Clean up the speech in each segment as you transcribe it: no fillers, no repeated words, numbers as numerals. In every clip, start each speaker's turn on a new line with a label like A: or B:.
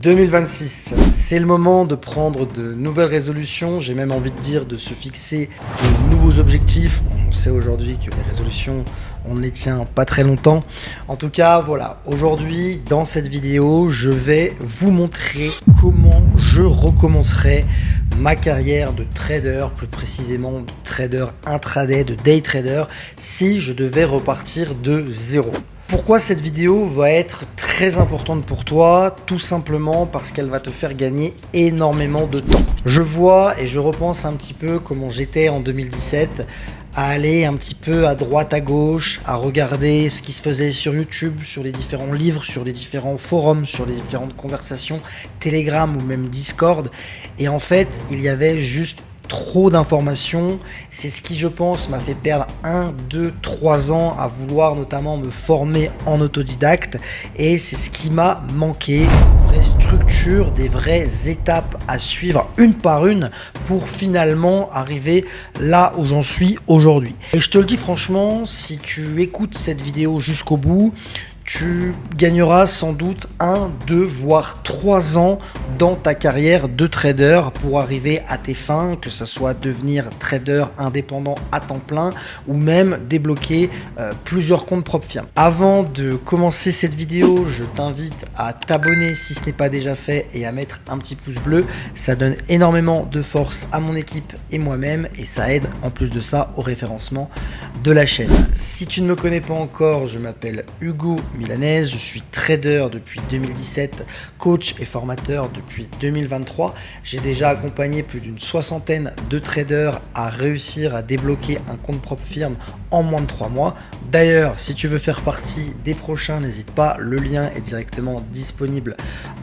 A: 2026, c'est le moment de prendre de nouvelles résolutions, j'ai même envie de dire de se fixer de nouveaux objectifs. On sait aujourd'hui que les résolutions, on ne les tient pas très longtemps. En tout cas, voilà, aujourd'hui, dans cette vidéo, je vais vous montrer comment je recommencerai ma carrière de trader, plus précisément de trader intraday, de day trader, si je devais repartir de zéro. Pourquoi cette vidéo va être très importante pour toi? Tout simplement parce qu'elle va te faire gagner énormément de temps. Je vois et je repense un petit peu comment j'étais en 2017 à aller un petit peu à droite à gauche, à regarder ce qui se faisait sur YouTube, sur les différents livres, sur les différents forums, sur les différentes conversations, Telegram ou même Discord. Et en fait, il y avait juste trop d'informations. C'est ce qui, je pense, m'a fait perdre 1, 2, 3 ans à vouloir notamment me former en autodidacte, et c'est ce qui m'a manqué, une vraie structure, des vraies étapes à suivre une par une pour finalement arriver là où j'en suis aujourd'hui. Et je te le dis franchement, si tu écoutes cette vidéo jusqu'au bout, tu gagneras sans doute 1, 2, voire 3 ans dans ta carrière de trader pour arriver à tes fins, que ce soit devenir trader indépendant à temps plein ou même débloquer plusieurs comptes propres firmes. Avant de commencer cette vidéo, je t'invite à t'abonner si ce n'est pas déjà fait et à mettre un petit pouce bleu. Ça donne énormément de force à mon équipe et moi-même, et ça aide en plus de ça au référencement de la chaîne. Si tu ne me connais pas encore, je m'appelle Hugo Milanez, je suis trader depuis 2017, coach et formateur depuis 2023. J'ai déjà accompagné plus d'une soixantaine de traders à réussir à débloquer un compte propre firme en moins de 3 mois. D'ailleurs, si tu veux faire partie des prochains, n'hésite pas, le lien est directement disponible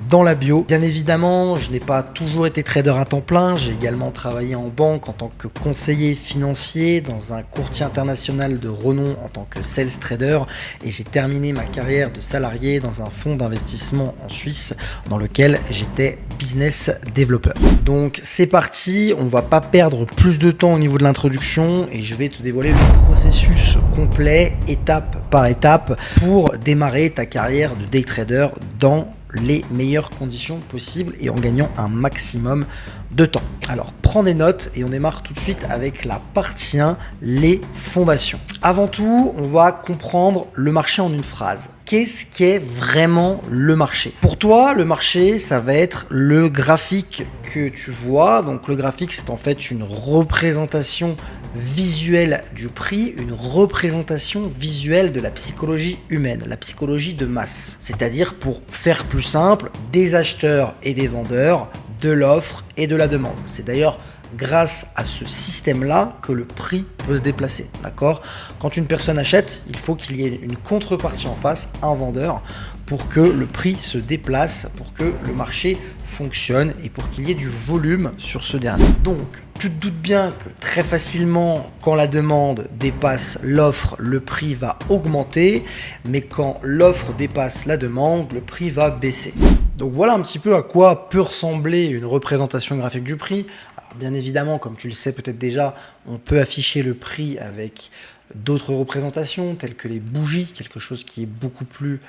A: dans la bio. Bien évidemment, je n'ai pas toujours été trader à temps plein, j'ai également travaillé en banque en tant que conseiller financier, dans un courtier international de renom en tant que sales trader, et j'ai terminé ma carrière de salarié dans un fonds d'investissement en Suisse dans lequel j'étais business développeur. Donc c'est parti, on va pas perdre plus de temps au niveau de l'introduction et je vais te dévoiler le processus complet, étape par étape, pour démarrer ta carrière de day trader dans les meilleures conditions possibles et en gagnant un maximum de temps. Alors prends des notes et on démarre tout de suite avec la partie 1, les fondations. Avant tout, on va comprendre le marché en une phrase. Qu'est-ce qu'est vraiment le marché? Pour toi, le marché, ça va être le graphique que tu vois. Donc le graphique, c'est en fait une représentation visuelle du prix, une représentation visuelle de la psychologie humaine, la psychologie de masse. C'est-à-dire, pour faire plus simple, des acheteurs et des vendeurs, de l'offre et de la demande. C'est d'ailleurs grâce à ce système-là que le prix peut se déplacer, d'accord? Quand une personne achète, il faut qu'il y ait une contrepartie en face, un vendeur, pour que le prix se déplace, pour que le marché fonctionne et pour qu'il y ait du volume sur ce dernier. Donc, tu te doutes bien que très facilement, quand la demande dépasse l'offre, le prix va augmenter, mais quand l'offre dépasse la demande, le prix va baisser. Donc voilà un petit peu à quoi peut ressembler une représentation graphique du prix. Alors bien évidemment, comme tu le sais peut-être déjà, on peut afficher le prix avec d'autres représentations telles que les bougies, quelque chose qui est beaucoup plus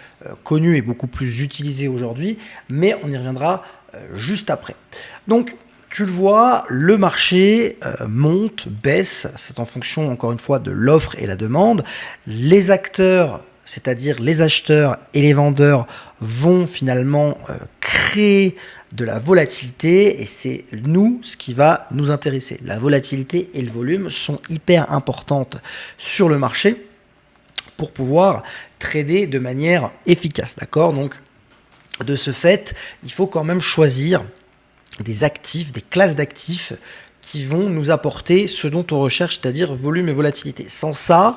A: connu et beaucoup plus utilisé aujourd'hui, mais on y reviendra juste après. Donc tu le vois, le marché monte, baisse, c'est en fonction encore une fois de l'offre et la demande. Les acteurs, c'est-à-dire les acheteurs et les vendeurs, vont finalement créer de la volatilité, et c'est nous ce qui va nous intéresser. La volatilité et le volume sont hyper importantes sur le marché pour pouvoir trader de manière efficace, d'accord? Donc de ce fait, il faut quand même choisir des actifs, des classes d'actifs qui vont nous apporter ce dont on recherche, c'est-à-dire volume et volatilité. Sans ça,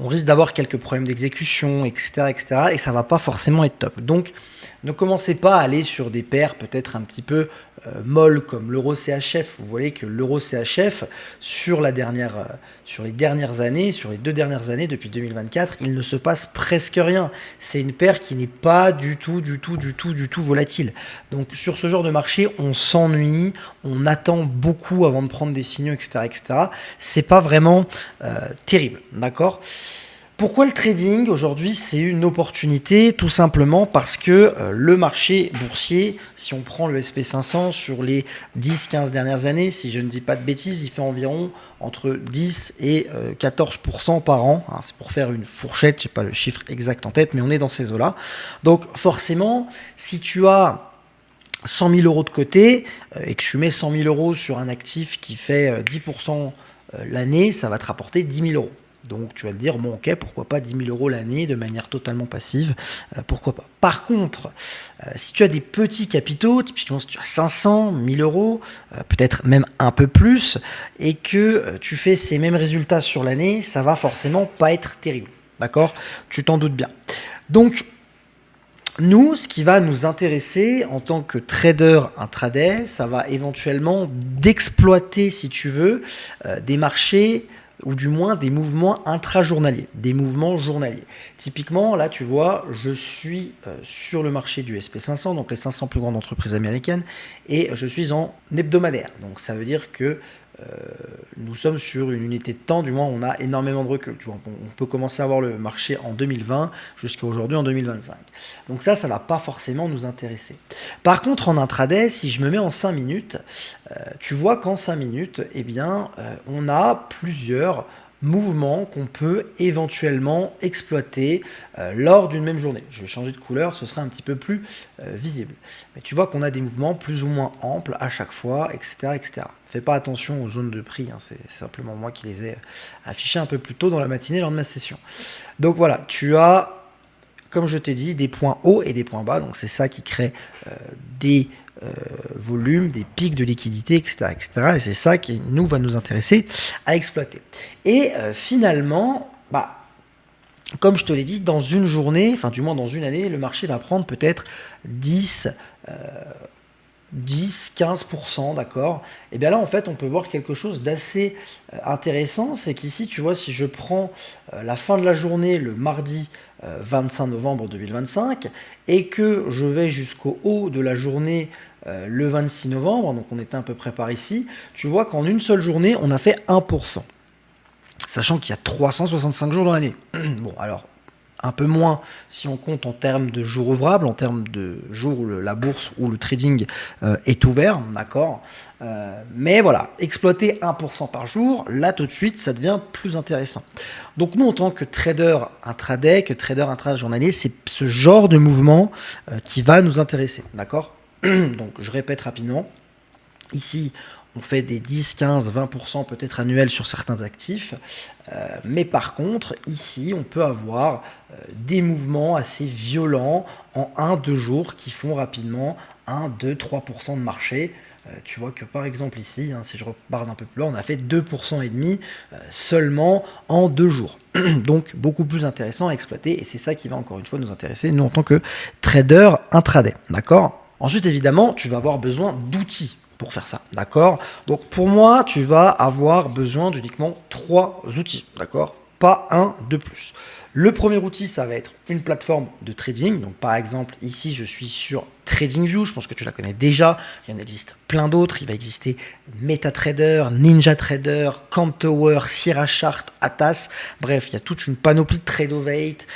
A: on risque d'avoir quelques problèmes d'exécution, etc., etc., et ça va pas forcément être top. Donc, ne commencez pas à aller sur des paires peut-être un petit peu molles comme l'euro CHF. Vous voyez que l'euro CHF, sur les dernières années, sur les 2 dernières années, depuis 2024, il ne se passe presque rien. C'est une paire qui n'est pas du tout volatile. Donc, sur ce genre de marché, on s'ennuie, on attend beaucoup avant de prendre des signaux, etc., etc. C'est pas vraiment terrible, d'accord ? Pourquoi le trading aujourd'hui c'est une opportunité? Tout simplement parce que le marché boursier, si on prend le SP500 sur les 10-15 dernières années, si je ne dis pas de bêtises, il fait environ entre 10 et 14% par an. Hein, c'est pour faire une fourchette, je n'ai pas le chiffre exact en tête, mais on est dans ces eaux-là. Donc forcément, si tu as 100 000 euros de côté et que tu mets 100 000 euros sur un actif qui fait 10% l'année, ça va te rapporter 10 000 euros. Donc tu vas te dire, bon ok, pourquoi pas 10 000 euros l'année de manière totalement passive, pourquoi pas. Par contre, si tu as des petits capitaux, typiquement si tu as 500, 1000 euros, peut-être même un peu plus, et que tu fais ces mêmes résultats sur l'année, ça va forcément pas être terrible, d'accord? Tu t'en doutes bien. Donc, nous, ce qui va nous intéresser en tant que trader intraday, ça va éventuellement d'exploiter, si tu veux, des marchés ou du moins des mouvements intrajournaliers, des mouvements journaliers. Typiquement, là, tu vois, je suis sur le marché du SP500, donc les 500 plus grandes entreprises américaines, et je suis en hebdomadaire. Donc, ça veut dire que nous sommes sur une unité de temps, du moins on a énormément de recul. Tu vois, on peut commencer à voir le marché en 2020 jusqu'à aujourd'hui en 2025. Donc ça ne va pas forcément nous intéresser. Par contre, en intraday, si je me mets en 5 minutes, tu vois qu'en 5 minutes, eh bien, on a plusieurs mouvements qu'on peut éventuellement exploiter lors d'une même journée. Je vais changer de couleur, ce sera un petit peu plus visible. Mais tu vois qu'on a des mouvements plus ou moins amples à chaque fois, etc. etc. Fais pas attention aux zones de prix, hein, c'est simplement moi qui les ai affichées un peu plus tôt dans la matinée lors de ma session. Donc voilà, tu as, comme je t'ai dit, des points hauts et des points bas, donc c'est ça qui crée des volumes, des pics de liquidité, etc. etc. et c'est ça qui nous va nous intéresser à exploiter. Et finalement, comme je te l'ai dit, dans une journée, enfin du moins dans une année, le marché va prendre peut-être 10-15%, d'accord? Et bien là, en fait, on peut voir quelque chose d'assez intéressant, c'est qu'ici, tu vois, si je prends la fin de la journée, le mardi 25 novembre 2025, et que je vais jusqu'au haut de la journée le 26 novembre, donc on était à peu près par ici, tu vois qu'en une seule journée, on a fait 1%. Sachant qu'il y a 365 jours dans l'année. Bon, alors, un peu moins si on compte en termes de jours ouvrables, en termes de jours où la bourse ou le trading est ouvert, d'accord. Mais voilà, exploiter 1% par jour, là tout de suite, ça devient plus intéressant. Donc nous, en tant que trader intraday, que trader intrajournalier, c'est ce genre de mouvement qui va nous intéresser, d'accord. Donc je répète rapidement, ici, on fait des 10, 15, 20% peut-être annuels sur certains actifs. Mais par contre, ici, on peut avoir des mouvements assez violents en 1-2 jours qui font rapidement 1, 2, 3% de marché. Tu vois que par exemple ici, hein, si je repars d'un peu plus loin, on a fait 2,5% seulement en 2 jours. Donc beaucoup plus intéressant à exploiter et c'est ça qui va encore une fois nous intéresser, nous en tant que trader intraday. D'accord ? Ensuite, évidemment, tu vas avoir besoin d'outils pour faire ça, d'accord? Donc pour moi, tu vas avoir besoin d'uniquement 3 outils, d'accord? Pas un de plus. Le premier outil, ça va être une plateforme de trading. Donc par exemple, ici, je suis sur TradingView, je pense que tu la connais déjà. Il y en existe plein d'autres. Il va exister MetaTrader, NinjaTrader, Camtower, Sierra Chart, Atas. Bref, il y a toute une panoplie de Tradeovate,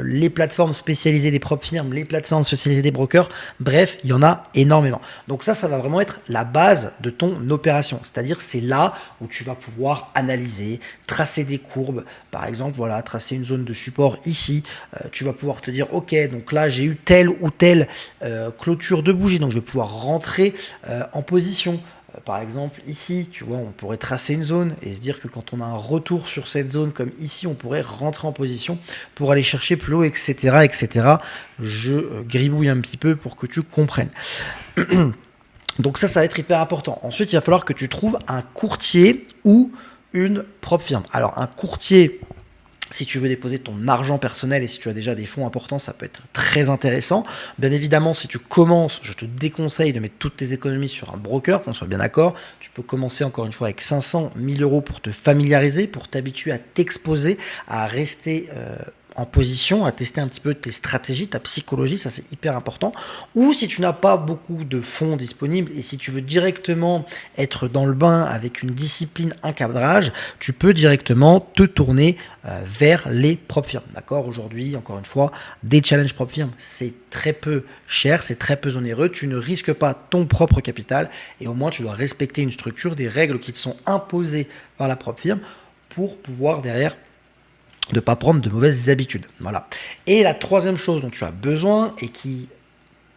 A: les plateformes spécialisées des propres firmes, les plateformes spécialisées des brokers. Bref, il y en a énormément. Donc ça va vraiment être la base de ton opération. C'est-à-dire, c'est là où tu vas pouvoir analyser, tracer des courbes. Par exemple, voilà, tracer une zone de support ici. Tu vas pouvoir te dire, ok, donc là, j'ai eu telle ou telle clôture de bougie, donc je vais pouvoir rentrer en position. Par exemple ici, tu vois, on pourrait tracer une zone et se dire que quand on a un retour sur cette zone comme ici, on pourrait rentrer en position pour aller chercher plus haut, etc. etc. Je gribouille un petit peu pour que tu comprennes. Donc ça va être hyper important. Ensuite, il va falloir que tu trouves un courtier ou une propre firme. Alors un courtier, si tu veux déposer ton argent personnel et si tu as déjà des fonds importants, ça peut être très intéressant. Bien évidemment, si tu commences, je te déconseille de mettre toutes tes économies sur un broker, qu'on soit bien d'accord. Tu peux commencer encore une fois avec 500 000 euros pour te familiariser, pour t'habituer à t'exposer, à rester en position, à tester un petit peu tes stratégies, ta psychologie, ça c'est hyper important. Ou si tu n'as pas beaucoup de fonds disponibles et si tu veux directement être dans le bain avec une discipline, un cadrage, tu peux directement te tourner vers les prop firms. D'accord? Aujourd'hui, encore une fois, des challenges prop firms, c'est très peu cher, c'est très peu onéreux, tu ne risques pas ton propre capital et au moins tu dois respecter une structure, des règles qui te sont imposées par la prop firm pour pouvoir derrière ne pas prendre de mauvaises habitudes. Voilà. Et la troisième chose dont tu as besoin et qui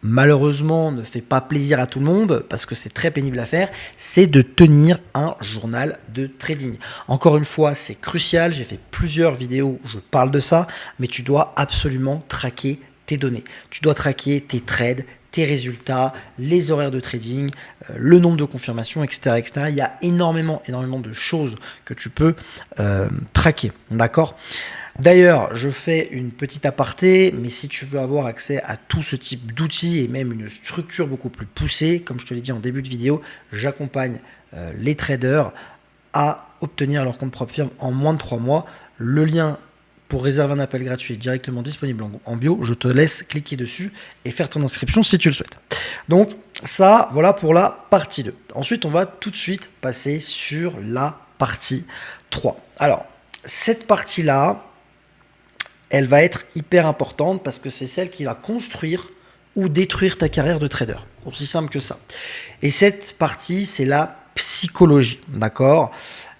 A: malheureusement ne fait pas plaisir à tout le monde parce que c'est très pénible à faire, c'est de tenir un journal de trading. Encore une fois, c'est crucial, j'ai fait plusieurs vidéos où je parle de ça, mais tu dois absolument traquer tes données. Tu dois traquer tes trades, tes résultats, les horaires de trading, le nombre de confirmations, etc., etc. Il y a énormément de choses que tu peux traquer, d'accord ? D'ailleurs, je fais une petite aparté, mais si tu veux avoir accès à tout ce type d'outils et même une structure beaucoup plus poussée, comme je te l'ai dit en début de vidéo, j'accompagne les traders à obtenir leur compte propre firme en moins de 3 mois. Le lien pour réserver un appel gratuit est directement disponible en bio. Je te laisse cliquer dessus et faire ton inscription si tu le souhaites. Donc ça, voilà pour la partie 2. Ensuite, on va tout de suite passer sur la partie 3. Alors, cette partie-là, elle va être hyper importante parce que c'est celle qui va construire ou détruire ta carrière de trader. Aussi simple que ça. Et cette partie, c'est la psychologie, d'accord ?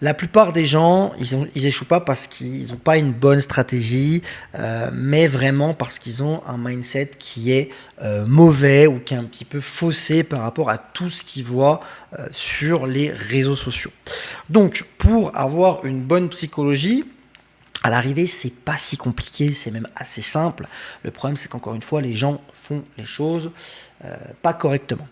A: La plupart des gens, ils échouent pas parce qu'ils n'ont pas une bonne stratégie, mais vraiment parce qu'ils ont un mindset qui est mauvais ou qui est un petit peu faussé par rapport à tout ce qu'ils voient sur les réseaux sociaux. Donc, pour avoir une bonne psychologie, à l'arrivée, c'est pas si compliqué, c'est même assez simple. Le problème, c'est qu'encore une fois, les gens font les choses pas correctement.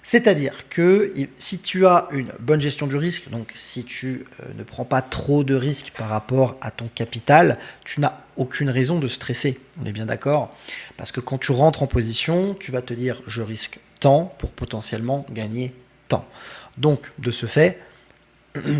A: C'est-à-dire que si tu as une bonne gestion du risque, donc si tu ne prends pas trop de risques par rapport à ton capital, tu n'as aucune raison de stresser. On est bien d'accord? Parce que quand tu rentres en position, tu vas te dire je risque tant pour potentiellement gagner tant. Donc, de ce fait,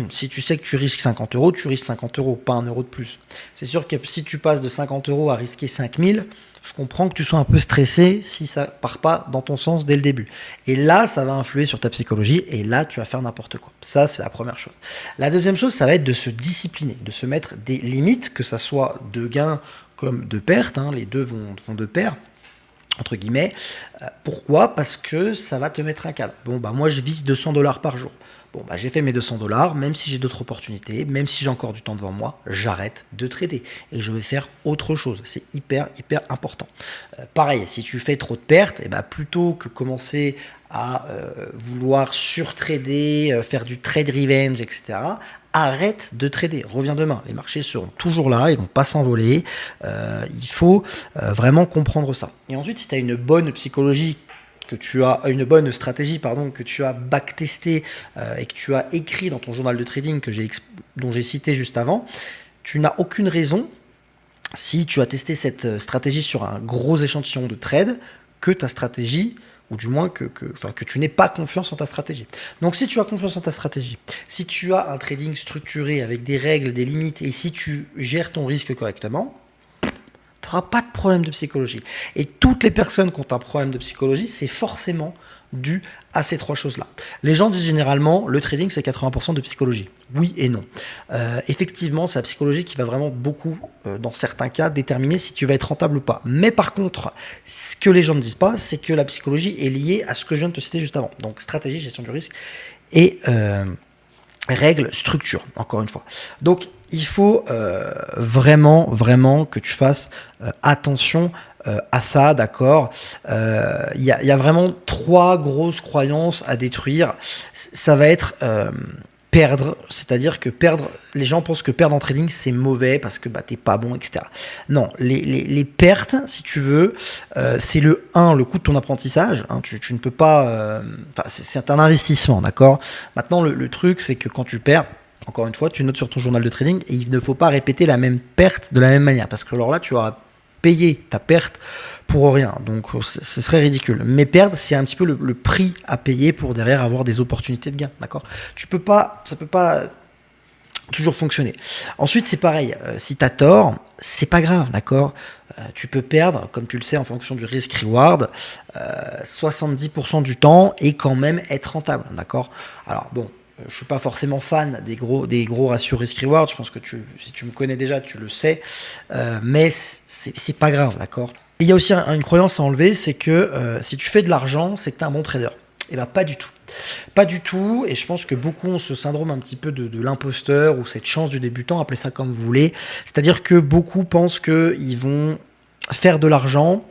A: si tu sais que tu risques 50 euros, tu risques 50 euros, pas 1 euro de plus. C'est sûr que si tu passes de 50 euros à risquer 5000, je comprends que tu sois un peu stressé si ça part pas dans ton sens dès le début. Et là, ça va influer sur ta psychologie et là, tu vas faire n'importe quoi. Ça, c'est la première chose. La deuxième chose, ça va être de se discipliner, de se mettre des limites, que ça soit de gains comme de pertes, hein, les deux vont de pair. Entre guillemets. Pourquoi? Parce que ça va te mettre un cadre. Bon, bah moi, je vise 200 $ par jour. Bon, bah j'ai fait mes 200 $, même si j'ai d'autres opportunités, même si j'ai encore du temps devant moi, j'arrête de trader et je vais faire autre chose. C'est hyper important. Pareil, si tu fais trop de pertes, et bah plutôt que commencer à vouloir surtrader, faire du trade revenge, etc., arrête de trader, reviens demain. Les marchés seront toujours là, ils vont pas s'envoler. Il faut vraiment comprendre ça. Et ensuite, si tu as une bonne psychologie, que tu as une bonne stratégie, que tu as backtesté et que tu as écrit dans ton journal de trading dont j'ai cité juste avant, tu n'as aucune raison, si tu as testé cette stratégie sur un gros échantillon de trade, que ta stratégie, ou du moins que tu n'aies pas confiance en ta stratégie. Donc si tu as confiance en ta stratégie, si tu as un trading structuré avec des règles, des limites, et si tu gères ton risque correctement, tu n'auras pas de problème de psychologie. Et toutes les personnes qui ont un problème de psychologie, c'est forcément dû à ces trois choses-là. Les gens disent généralement, le trading, c'est 80% de psychologie. Oui et non. Effectivement, c'est la psychologie qui va vraiment beaucoup, dans certains cas, déterminer si tu vas être rentable ou pas. Mais par contre, ce que les gens ne disent pas, c'est que la psychologie est liée à ce que je viens de te citer juste avant. Donc, stratégie, gestion du risque et règles, structure, encore une fois. Donc, il faut vraiment que tu fasses attention à ça, d'accord. Il y a vraiment 3 grosses croyances à détruire. Ça va être perdre, c'est-à-dire que perdre, les gens pensent que perdre en trading c'est mauvais parce que t'es pas bon, etc. Non, les pertes, si tu veux, c'est le coût de ton apprentissage, hein, tu ne peux pas, c'est un investissement, d'accord. Maintenant le truc c'est que quand tu perds, encore une fois, tu notes sur ton journal de trading et il ne faut pas répéter la même perte de la même manière parce que alors là tu auras payé ta perte pour rien, donc ce serait ridicule. Mais perdre, c'est un petit peu le prix à payer pour derrière avoir des opportunités de gain, d'accord. Ça peut pas toujours fonctionner. Ensuite, c'est pareil, si tu as tort, c'est pas grave, d'accord. Tu peux perdre, comme tu le sais, en fonction du risk-reward, 70% du temps et quand même être rentable, d'accord. Alors bon, je suis pas forcément fan des gros ratios risk-reward, je pense que si tu me connais déjà, tu le sais, mais c'est pas grave, d'accord. Et il y a aussi une croyance à enlever, c'est que si tu fais de l'argent, c'est que tu es un bon trader. Et bien pas du tout. Pas du tout, et je pense que beaucoup ont ce syndrome un petit peu de l'imposteur ou cette chance du débutant, appelez ça comme vous voulez. C'est-à-dire que beaucoup pensent qu'ils vont faire de l'argent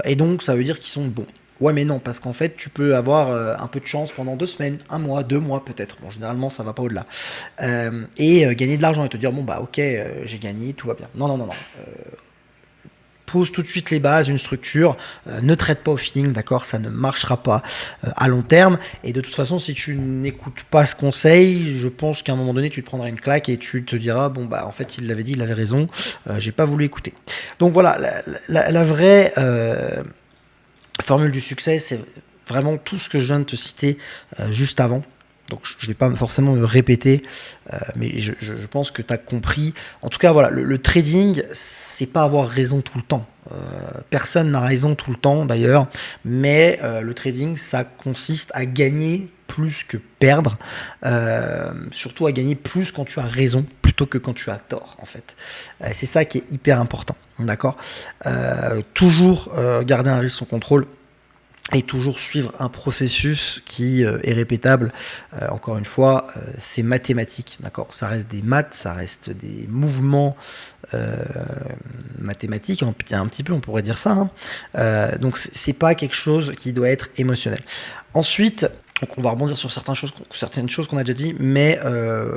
A: et donc ça veut dire qu'ils sont bons. Ouais, mais non, parce qu'en fait, tu peux avoir un peu de chance pendant 2 semaines, 1 mois, 2 mois peut-être. Bon, généralement, ça va pas au-delà. Et gagner de l'argent et te dire, bon, bah ok, j'ai gagné, tout va bien. Non, non, non, non. Pose tout de suite les bases, une structure, ne traite pas au feeling, d'accord, ça ne marchera pas à long terme. Et de toute façon, si tu n'écoutes pas ce conseil, je pense qu'à un moment donné, tu te prendras une claque et tu te diras, bon bah en fait, il l'avait dit, il avait raison, j'ai pas voulu écouter. Donc voilà, la vraie formule du succès, c'est vraiment tout ce que je viens de te citer juste avant. Donc je ne vais pas forcément me répéter, mais je pense que tu as compris. En tout cas, voilà, le trading, c'est pas avoir raison tout le temps. Personne n'a raison tout le temps d'ailleurs, mais le trading, ça consiste à gagner plus que perdre, surtout à gagner plus quand tu as raison plutôt que quand tu as tort en fait. C'est ça qui est hyper important, d'accord. Toujours garder un risque sous contrôle. Et toujours suivre un processus qui est répétable. Encore une fois, c'est mathématique, d'accord. Ça reste des maths, ça reste des mouvements mathématiques, un petit peu, on pourrait dire ça. Hein. Donc c'est pas quelque chose qui doit être émotionnel. Ensuite, donc on va rebondir sur certaines choses qu'on a déjà dit, mais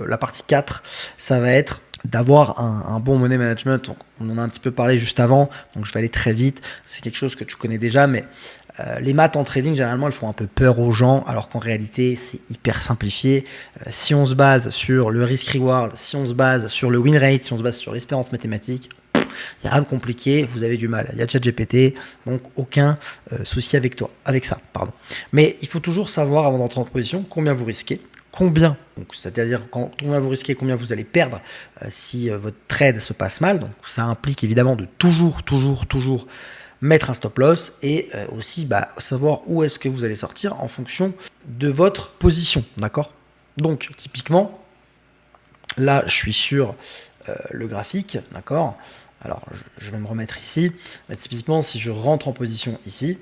A: la partie 4, ça va être d'avoir un bon money management. Donc, on en a un petit peu parlé juste avant, donc je vais aller très vite. C'est quelque chose que tu connais déjà, mais les maths en trading, généralement, elles font un peu peur aux gens, alors qu'en réalité, c'est hyper simplifié. Si on se base sur le risk-reward, si on se base sur le win rate, si on se base sur l'espérance mathématique, il n'y a rien de compliqué, vous avez du mal. Il y a ChatGPT, donc aucun souci avec ça. Mais il faut toujours savoir, avant d'entrer en position, combien vous risquez. Combien, c'est-à-dire combien vous risquez, combien vous allez perdre si votre trade se passe mal. Donc ça implique évidemment de toujours mettre un stop loss et aussi savoir où est-ce que vous allez sortir en fonction de votre position, d'accord. Donc typiquement, là je suis sur le graphique, d'accord. Alors je vais me remettre ici. Typiquement, si je rentre en position ici,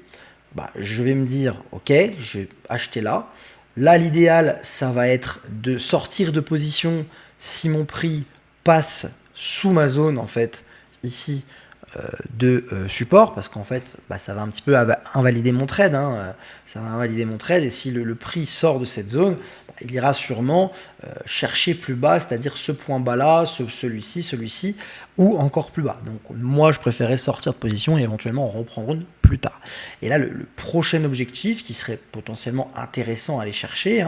A: je vais me dire ok, je vais acheter là. Là, l'idéal, ça va être de sortir de position si mon prix passe sous ma zone, en fait, ici, de support, parce qu'en fait, ça va un petit peu invalider mon trade. Ça va invalider mon trade, et si le prix sort de cette zone, il ira sûrement chercher plus bas, c'est-à-dire ce point bas-là, celui-ci, ou encore plus bas. Donc moi, je préférais sortir de position et éventuellement en reprendre une plus tard. Et là, le prochain objectif qui serait potentiellement intéressant à aller chercher,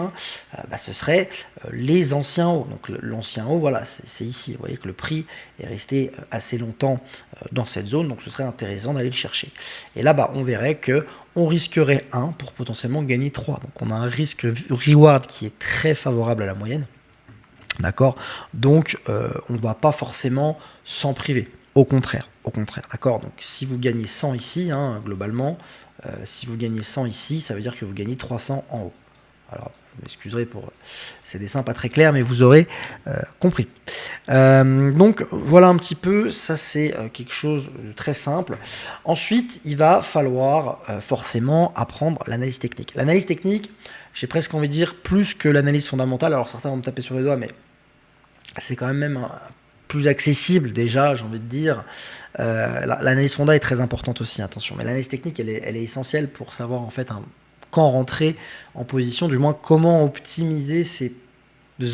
A: ce serait les anciens hauts. Donc l'ancien haut, voilà, c'est ici. Vous voyez que le prix est resté assez longtemps dans cette zone, donc ce serait intéressant d'aller le chercher. Et là, on verrait que on risquerait 1 pour potentiellement gagner 3. Donc on a un risque reward qui est très favorable à la moyenne. D'accord. Donc on ne va pas forcément s'en priver. Au contraire, d'accord. Donc si vous gagnez 100 ici, globalement, si vous gagnez 100 ici, ça veut dire que vous gagnez 300 en haut. Alors, vous m'excuserez pour ces dessins pas très clairs, mais vous aurez compris. Donc voilà un petit peu, ça c'est quelque chose de très simple. Ensuite, il va falloir forcément apprendre l'analyse technique. L'analyse technique, j'ai presque envie de dire plus que l'analyse fondamentale. Alors certains vont me taper sur les doigts, mais c'est quand même plus accessible déjà, j'ai envie de dire. L'analyse fonda est très importante aussi, attention. Mais l'analyse technique, elle est essentielle pour savoir en fait quand rentrer en position, du moins comment optimiser ses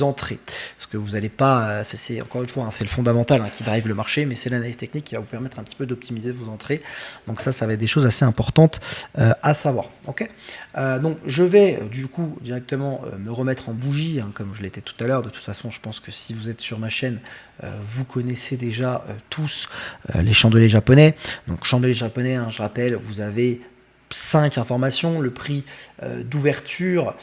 A: entrées. Parce que vous n'allez pas, c'est encore une fois, c'est le fondamental qui drive le marché, mais c'est l'analyse technique qui va vous permettre un petit peu d'optimiser vos entrées. Donc ça va être des choses assez importantes à savoir. Ok. Donc je vais du coup directement me remettre en bougie, comme je l'étais tout à l'heure. De toute façon, je pense que si vous êtes sur ma chaîne, vous connaissez déjà tous les chandeliers japonais. Donc chandeliers japonais, je rappelle, vous avez 5 informations, le prix d'ouverture.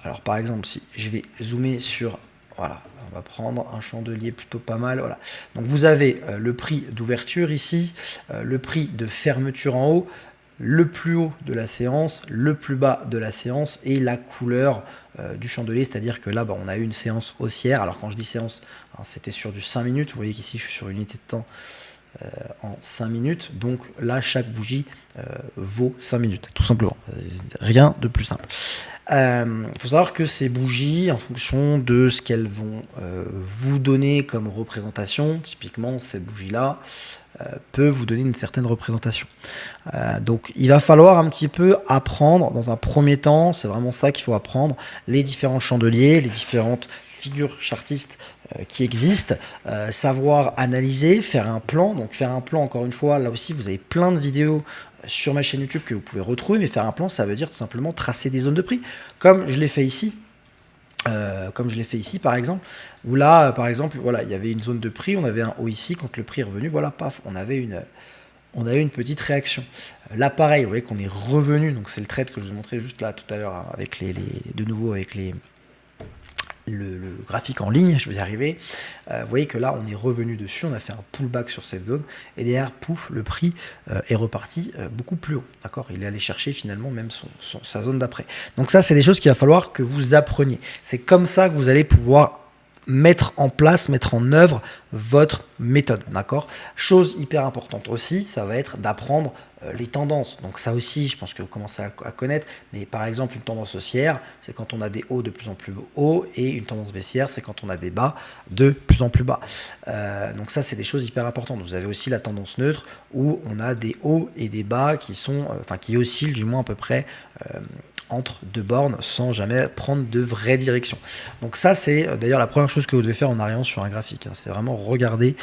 A: Alors par exemple, si je vais zoomer sur Voilà, on va prendre un chandelier plutôt pas mal. Voilà. Donc vous avez le prix d'ouverture ici, le prix de fermeture en haut, le plus haut de la séance, le plus bas de la séance et la couleur du chandelier, c'est-à-dire que là on a eu une séance haussière. Alors quand je dis séance, c'était sur du 5 minutes, vous voyez qu'ici je suis sur une unité de temps en 5 minutes, donc là chaque bougie vaut 5 minutes, tout simplement, rien de plus simple. Faut savoir que ces bougies, en fonction de ce qu'elles vont vous donner comme représentation, typiquement cette bougie-là peut vous donner une certaine représentation. Donc il va falloir un petit peu apprendre dans un premier temps, c'est vraiment ça qu'il faut apprendre, les différents chandeliers, les différentes figures chartistes qui existent, savoir analyser, faire un plan. Donc faire un plan, encore une fois, là aussi vous avez plein de vidéos sur ma chaîne YouTube que vous pouvez retrouver, mais faire un plan, ça veut dire tout simplement tracer des zones de prix, comme je l'ai fait ici. Par exemple, où là par exemple voilà, il y avait une zone de prix, on avait un haut ici, quand le prix est revenu, voilà, paf, on avait une petite réaction. Là pareil, vous voyez qu'on est revenu, donc c'est le trade que je vous ai montré juste là tout à l'heure, hein, avec de nouveau avec le graphique en ligne, je vais y arriver. Vous voyez que là on est revenu dessus, on a fait un pullback sur cette zone et derrière, pouf, le prix est reparti beaucoup plus haut, d'accord, il est allé chercher finalement même sa zone d'après. Donc ça, c'est des choses qu'il va falloir que vous appreniez. C'est comme ça que vous allez pouvoir mettre en place, mettre en œuvre votre méthode, d'accord. Chose hyper importante aussi, ça va être d'apprendre les tendances. Donc ça aussi, je pense que vous commencez à connaître, mais par exemple une tendance haussière, c'est quand on a des hauts de plus en plus hauts, et une tendance baissière, c'est quand on a des bas de plus en plus bas. Donc ça, c'est des choses hyper importantes. Vous avez aussi la tendance neutre, où on a des hauts et des bas qui sont, qui oscillent du moins à peu près entre deux bornes sans jamais prendre de vraie direction. Donc ça, c'est d'ailleurs la première chose que vous devez faire en arrivant sur un graphique, hein. C'est vraiment regarder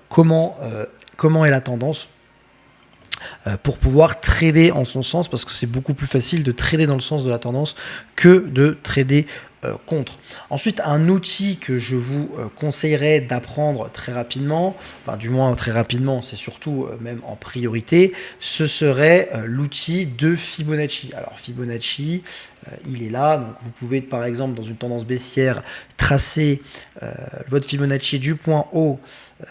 A: comment est la tendance pour pouvoir trader en son sens, parce que c'est beaucoup plus facile de trader dans le sens de la tendance que de trader contre. Ensuite, un outil que je vous conseillerais d'apprendre très rapidement, enfin du moins très rapidement, c'est surtout même en priorité, ce serait l'outil de Fibonacci. Alors Fibonacci, il est là, donc vous pouvez par exemple dans une tendance baissière tracer votre Fibonacci du point haut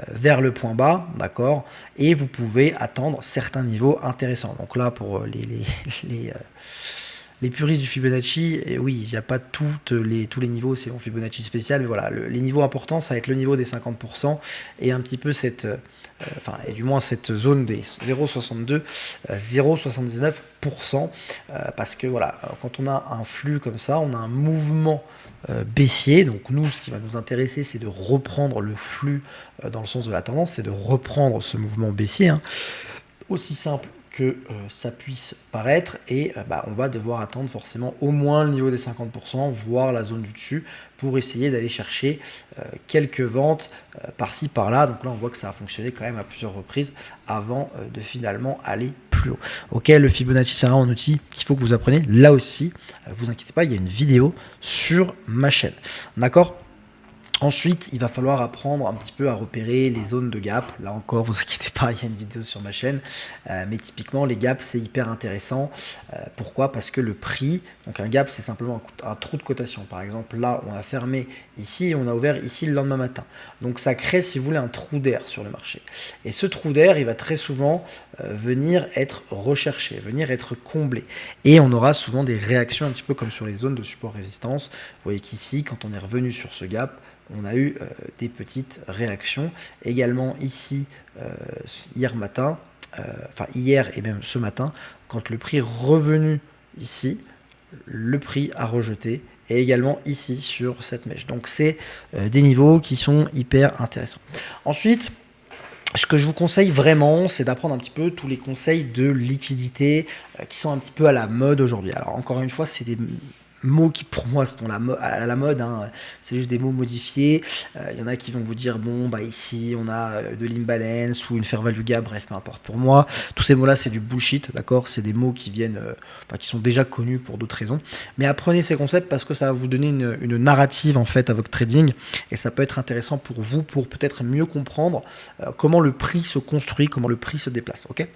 A: vers le point bas, d'accord, et vous pouvez attendre certains niveaux intéressants. Donc là, pour les puristes du Fibonacci, et oui, il n'y a pas tous les niveaux, c'est bon, Fibonacci spécial, mais voilà, les niveaux importants, ça va être le niveau des 50% et un petit peu cette, et du moins cette zone des 0,62, 0,79%, parce que voilà, quand on a un flux comme ça, on a un mouvement baissier, donc nous, ce qui va nous intéresser, c'est de reprendre le flux dans le sens de la tendance, c'est de reprendre ce mouvement baissier, hein, aussi simple que ça puisse paraître, et on va devoir attendre forcément au moins le niveau des 50%, voire la zone du dessus, pour essayer d'aller chercher quelques ventes par-ci par-là. Donc là on voit que ça a fonctionné quand même à plusieurs reprises avant de finalement aller plus haut. Ok, le Fibonacci, c'est un outil qu'il faut que vous appreniez. Là aussi, vous inquiétez pas, il y a une vidéo sur ma chaîne, d'accord. Ensuite, il va falloir apprendre un petit peu à repérer les zones de gap. Là encore, vous inquiétez pas, il y a une vidéo sur ma chaîne. Mais typiquement, les gaps, c'est hyper intéressant. Pourquoi? Parce que le prix, donc un gap, c'est simplement un trou de cotation. Par exemple, là, on a fermé ici et on a ouvert ici le lendemain matin. Donc ça crée, si vous voulez, un trou d'air sur le marché. Et ce trou d'air, il va très souvent venir être recherché, venir être comblé. Et on aura souvent des réactions un petit peu comme sur les zones de support-résistance. Vous voyez qu'ici, quand on est revenu sur ce gap, on a eu des petites réactions. Également ici, hier matin, hier et même ce matin, quand le prix est revenu ici, le prix a rejeté, et également ici sur cette mèche. Donc c'est des niveaux qui sont hyper intéressants. Ensuite, ce que je vous conseille vraiment, c'est d'apprendre un petit peu tous les conseils de liquidité qui sont un petit peu à la mode aujourd'hui. Alors encore une fois, c'est des mots qui pour moi sont à la mode, hein. C'est juste des mots modifiés. Il y en a qui vont vous dire bon ici on a de l'imbalance ou une fair value gap, bref peu importe. Pour moi tous ces mots là c'est du bullshit, d'accord, c'est des mots qui viennent qui sont déjà connus pour d'autres raisons, mais apprenez ces concepts parce que ça va vous donner une narrative en fait à votre trading, et ça peut être intéressant pour vous pour peut-être mieux comprendre comment le prix se construit, comment le prix se déplace. Ok.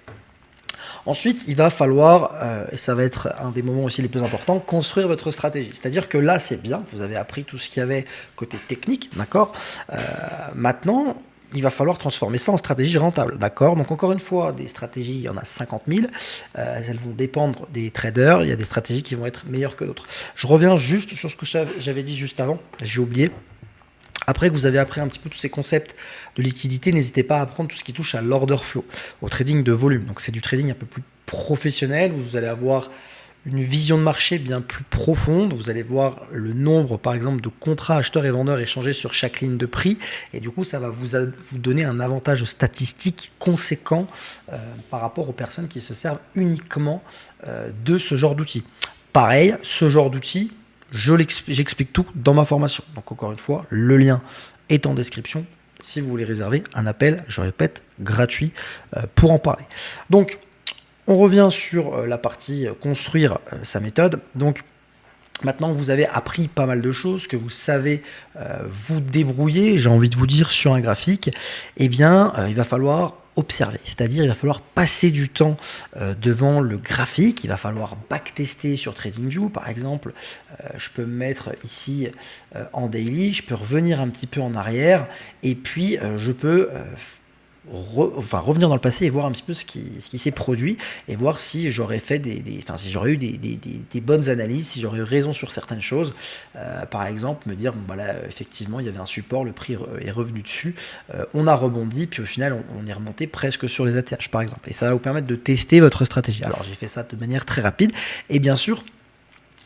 A: Ensuite, il va falloir, et ça va être un des moments aussi les plus importants, construire votre stratégie. C'est-à-dire que là, c'est bien, vous avez appris tout ce qu'il y avait côté technique, d'accord. Maintenant, il va falloir transformer ça en stratégie rentable, d'accord. Donc encore une fois, des stratégies, il y en a 50 000, elles vont dépendre des traders, il y a des stratégies qui vont être meilleures que d'autres. Je reviens juste sur ce que j'avais dit juste avant, j'ai oublié. Après que vous avez appris un petit peu tous ces concepts de liquidité, n'hésitez pas à apprendre tout ce qui touche à l'order flow, au trading de volume. Donc c'est du trading un peu plus professionnel, où vous allez avoir une vision de marché bien plus profonde. Vous allez voir le nombre, par exemple, de contrats acheteurs et vendeurs échangés sur chaque ligne de prix. Et du coup, ça va vous donner un avantage statistique conséquent par rapport aux personnes qui se servent uniquement de ce genre d'outils. Pareil, ce genre d'outils, j'explique tout dans ma formation. Donc encore une fois, le lien est en description si vous voulez réserver un appel, je répète, gratuit pour en parler. Donc, on revient sur la partie construire sa méthode. Donc, maintenant que vous avez appris pas mal de choses, que vous savez vous débrouiller, j'ai envie de vous dire, sur un graphique, eh bien, il va falloir observer, c'est-à-dire il va falloir passer du temps devant le graphique, il va falloir backtester sur TradingView par exemple. Je peux me mettre ici en daily, je peux revenir un petit peu en arrière et puis je peux revenir dans le passé et voir un petit peu ce qui s'est produit et voir si j'aurais fait si j'aurais eu des bonnes analyses, si j'aurais eu raison sur certaines choses. Par exemple, me dire, bon, bah là, effectivement, il y avait un support, le prix est revenu dessus, on a rebondi, puis au final, on est remonté presque sur les ATH, par exemple. Et ça va vous permettre de tester votre stratégie. Alors, j'ai fait ça de manière très rapide. Et bien sûr,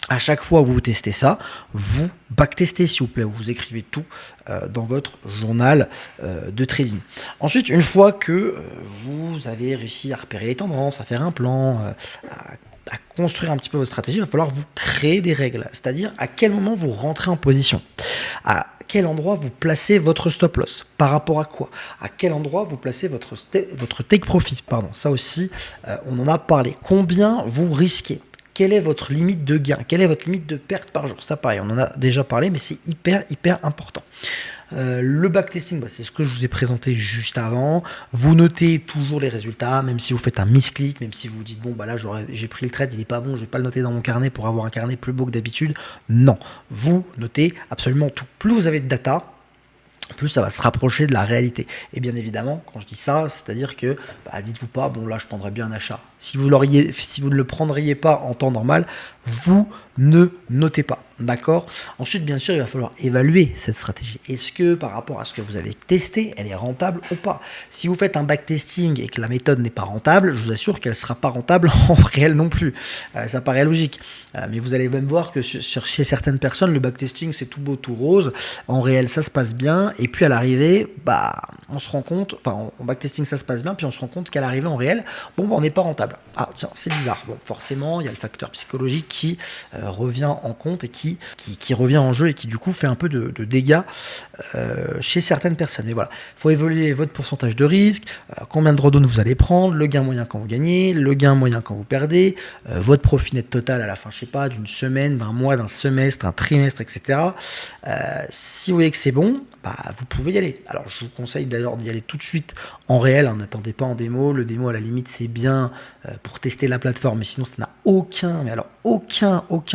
A: à chaque fois que vous testez ça, vous backtestez s'il vous plaît, vous écrivez tout dans votre journal de trading. Ensuite, une fois que vous avez réussi à repérer les tendances, à faire un plan, à construire un petit peu votre stratégie, il va falloir vous créer des règles, c'est-à-dire à quel moment vous rentrez en position, à quel endroit vous placez votre stop loss, par rapport à quoi, à quel endroit vous placez votre take profit, pardon, ça aussi on en a parlé, combien vous risquez. Quelle est votre limite de gain? Quelle est votre limite de perte par jour? Ça, pareil, on en a déjà parlé, mais c'est hyper important. Le backtesting, c'est ce que je vous ai présenté juste avant. Vous notez toujours les résultats, même si vous faites un misclick, même si vous vous dites, bon, bah là, j'ai pris le trade, il n'est pas bon, je ne vais pas le noter dans mon carnet pour avoir un carnet plus beau que d'habitude. Non, vous notez absolument tout. Plus vous avez de data, plus ça va se rapprocher de la réalité. Et bien évidemment, quand je dis ça, c'est-à-dire que dites-vous pas, bon là je prendrais bien un achat. Si vous ne le prendriez pas en temps normal, vous ne notez pas. D'accord? Ensuite, bien sûr, il va falloir évaluer cette stratégie. Est-ce que par rapport à ce que vous avez testé, elle est rentable ou pas? Si vous faites un backtesting et que la méthode n'est pas rentable, je vous assure qu'elle ne sera pas rentable en réel non plus. Ça paraît logique. Mais vous allez même voir que chez certaines personnes, le backtesting, c'est tout beau, tout rose. En réel, ça se passe bien. Et puis à l'arrivée, on se rend compte, en backtesting, ça se passe bien. Puis on se rend compte qu'à l'arrivée, en réel, on n'est pas rentable. Ah, tiens, c'est bizarre. Bon, forcément, il y a le facteur psychologique qui revient en compte et qui revient en jeu et qui du coup fait un peu de dégâts chez certaines personnes. Et voilà, il faut évaluer votre pourcentage de risque, combien de drawdown vous allez prendre, le gain moyen quand vous gagnez, le gain moyen quand vous perdez, votre profit net total à la fin, je sais pas, d'une semaine, d'un mois, d'un semestre, un trimestre, etc. Si vous voyez que c'est bon, vous pouvez y aller. Alors je vous conseille d'ailleurs d'y aller tout de suite en réel, n'attendez pas en démo. Le démo à la limite c'est bien pour tester la plateforme, mais sinon ça n'a aucun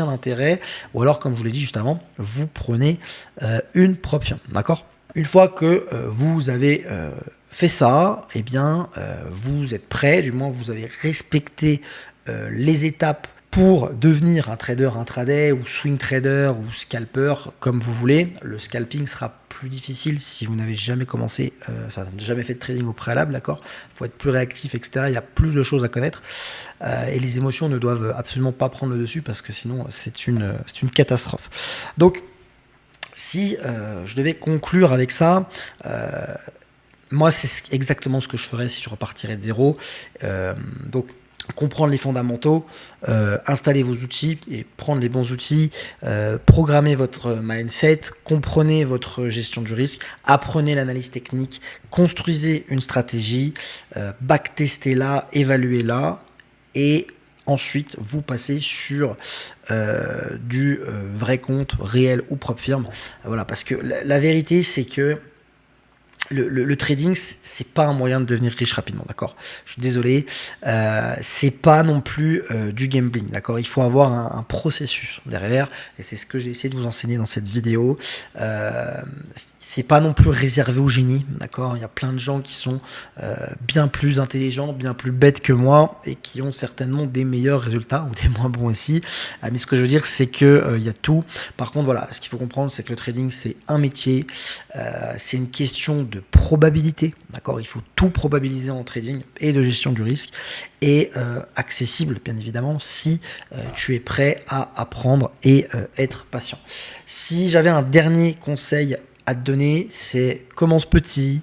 A: intérêt. Ou alors comme je vous l'ai dit juste avant, vous prenez une propre firme, d'accord? Une fois que vous avez fait ça, eh bien vous êtes prêt, du moins vous avez respecté les étapes pour devenir un trader intraday ou swing trader ou scalper comme vous voulez. Le scalping sera plus difficile si vous n'avez jamais commencé, jamais fait de trading au préalable, d'accord? Il faut être plus réactif, etc. Il y a plus de choses à connaître et les émotions ne doivent absolument pas prendre le dessus parce que sinon c'est une catastrophe. Donc si je devais conclure avec ça, moi c'est exactement ce que je ferais si je repartirais de zéro. Donc comprendre les fondamentaux, installer vos outils et prendre les bons outils, programmer votre mindset, comprenez votre gestion du risque, apprenez l'analyse technique, construisez une stratégie, backtestez-la, évaluez-la et ensuite vous passez sur du vrai compte réel ou propre firme. Voilà, parce que la vérité c'est que le trading, c'est pas un moyen de devenir riche rapidement, d'accord? Je suis désolé, c'est pas non plus du gambling, d'accord? Il faut avoir un processus derrière, et c'est ce que j'ai essayé de vous enseigner dans cette vidéo. C'est pas non plus réservé au génie, d'accord? Il y a plein de gens qui sont bien plus intelligents, bien plus bêtes que moi, et qui ont certainement des meilleurs résultats, ou des moins bons aussi. Mais ce que je veux dire, c'est que il y a tout. Par contre, voilà, ce qu'il faut comprendre, c'est que le trading, c'est un métier, c'est une question de probabilité, d'accord? Il faut tout probabiliser en trading et de gestion du risque, et accessible, bien évidemment, si tu es prêt à apprendre et être patient. Si j'avais un dernier conseil à te donner, c'est commence petit,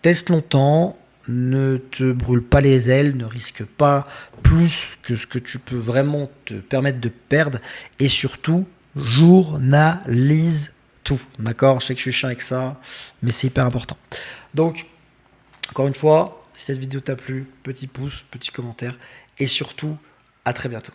A: teste longtemps, ne te brûle pas les ailes, ne risque pas plus que ce que tu peux vraiment te permettre de perdre, et surtout, journalise tout, d'accord? Je sais que je suis chiant avec ça, mais c'est hyper important. Donc, encore une fois, si cette vidéo t'a plu, petit pouce, petit commentaire, et surtout, à très bientôt.